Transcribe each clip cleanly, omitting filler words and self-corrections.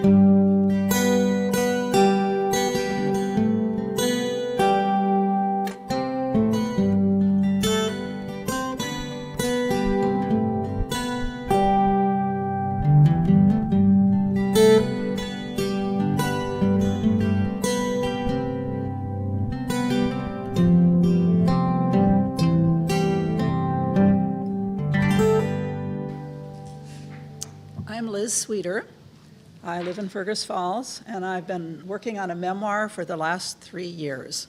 I'm Liz Sweder. I live in Fergus Falls, and I've been working on a memoir for the last 3 years.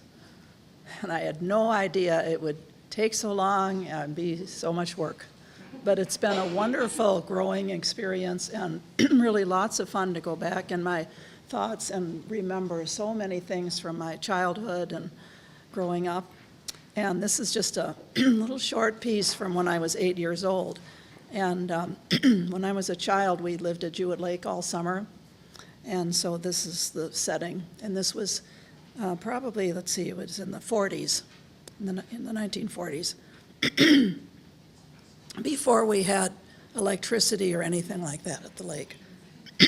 And I had no idea it would take so long and be so much work. But it's been a wonderful growing experience and really lots of fun to go back in my thoughts and remember so many things from my childhood and growing up. And this is just a little short piece from when I was 8 years old. And when I was a child, we lived at Jewett Lake all summer. And so this is the setting. And this was probably, let's see, it was in the 40s, in the 1940s, before we had electricity or anything like that at the lake.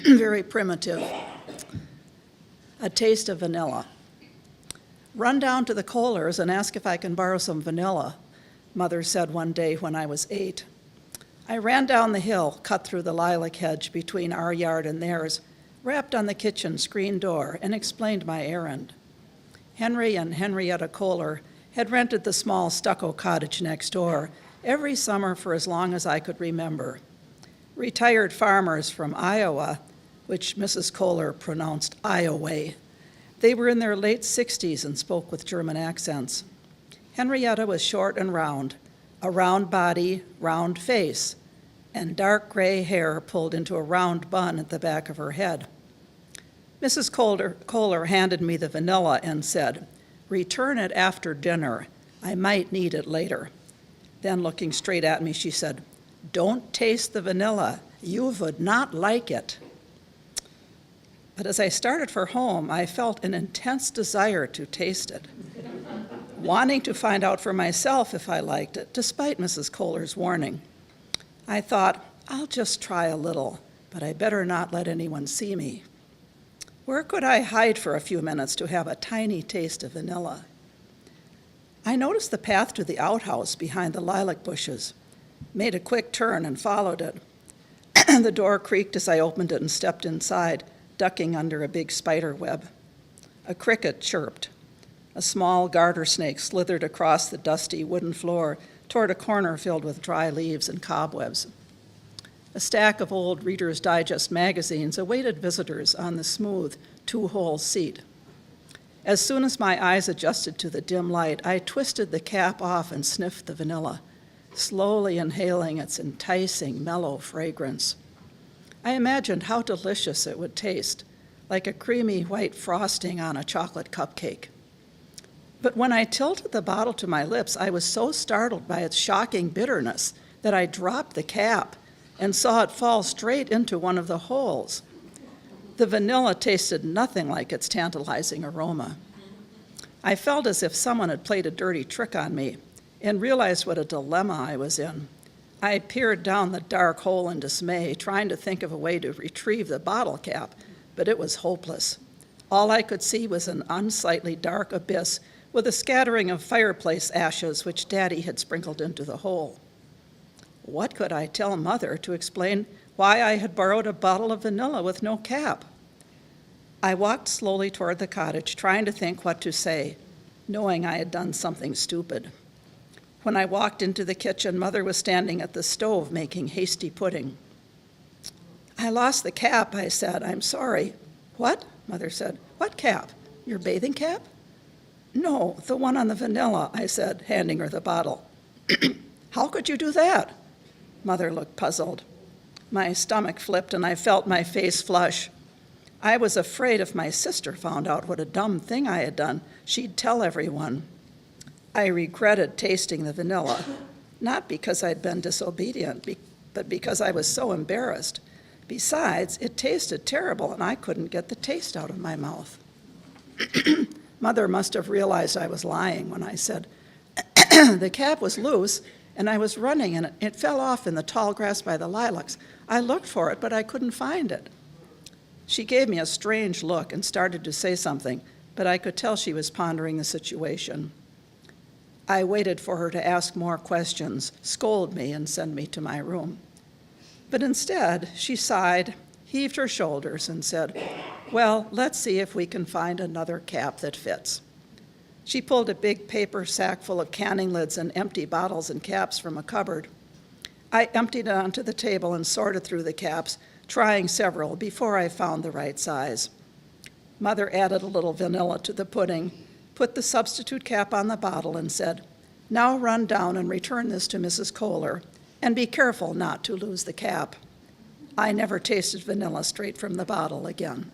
Very primitive. A taste of vanilla. Run down to the Kohlers and ask if I can borrow some vanilla, Mother said one day when I was 8. I ran down the hill, cut through the lilac hedge between our yard and theirs, rapped on the kitchen screen door, and explained my errand. Henry and Henrietta Kohler had rented the small stucco cottage next door every summer for as long as I could remember. Retired farmers from Iowa, which Mrs. Kohler pronounced Iowa. They were in their late 60s and spoke with German accents. Henrietta was short and round, a round body, round face, and dark gray hair pulled into a round bun at the back of her head. Mrs. Kohler handed me the vanilla and said, "Return it after dinner. I might need it later." Then looking straight at me, she said, "Don't taste the vanilla. You would not like it." But as I started for home, I felt an intense desire to taste it, wanting to find out for myself if I liked it, despite Mrs. Kohler's warning. I thought, I'll just try a little, but I better not let anyone see me. Where could I hide for a few minutes to have a tiny taste of vanilla? I noticed the path to the outhouse behind the lilac bushes, made a quick turn and followed it. The door creaked as I opened it and stepped inside, ducking under a big spider web. A cricket chirped. A small garter snake slithered across the dusty wooden floor toward a corner filled with dry leaves and cobwebs. A stack of old Reader's Digest magazines awaited visitors on the smooth, two-hole seat. As soon as my eyes adjusted to the dim light, I twisted the cap off and sniffed the vanilla, slowly inhaling its enticing, mellow fragrance. I imagined how delicious it would taste, like a creamy white frosting on a chocolate cupcake. But when I tilted the bottle to my lips, I was so startled by its shocking bitterness that I dropped the cap and saw it fall straight into one of the holes. The vanilla tasted nothing like its tantalizing aroma. I felt as if someone had played a dirty trick on me and realized what a dilemma I was in. I peered down the dark hole in dismay, trying to think of a way to retrieve the bottle cap, but it was hopeless. All I could see was an unsightly dark abyss with a scattering of fireplace ashes which Daddy had sprinkled into the hole. What could I tell Mother to explain why I had borrowed a bottle of vanilla with no cap? I walked slowly toward the cottage, trying to think what to say, knowing I had done something stupid. When I walked into the kitchen, Mother was standing at the stove making hasty pudding. "I lost the cap," I said. "I'm sorry." "What?" Mother said. "What cap? Your bathing cap?" "No, the one on the vanilla," I said, handing her the bottle. "How could you do that?" Mother looked puzzled. My stomach flipped and I felt my face flush. I was afraid if my sister found out what a dumb thing I had done, she'd tell everyone. I regretted tasting the vanilla, not because I'd been disobedient, but because I was so embarrassed. Besides, it tasted terrible and I couldn't get the taste out of my mouth. Mother must have realized I was lying when I said, "The cap was loose and I was running and it fell off in the tall grass by the lilacs. I looked for it, but I couldn't find it." She gave me a strange look and started to say something, but I could tell she was pondering the situation. I waited for her to ask more questions, scold me, and send me to my room. But instead, she sighed, heaved her shoulders, and said, "Well, let's see if we can find another cap that fits." She pulled a big paper sack full of canning lids and empty bottles and caps from a cupboard. I emptied it onto the table and sorted through the caps, trying several before I found the right size. Mother added a little vanilla to the pudding, put the substitute cap on the bottle, and said, "Now run down and return this to Mrs. Kohler, and be careful not to lose the cap." I never tasted vanilla straight from the bottle again.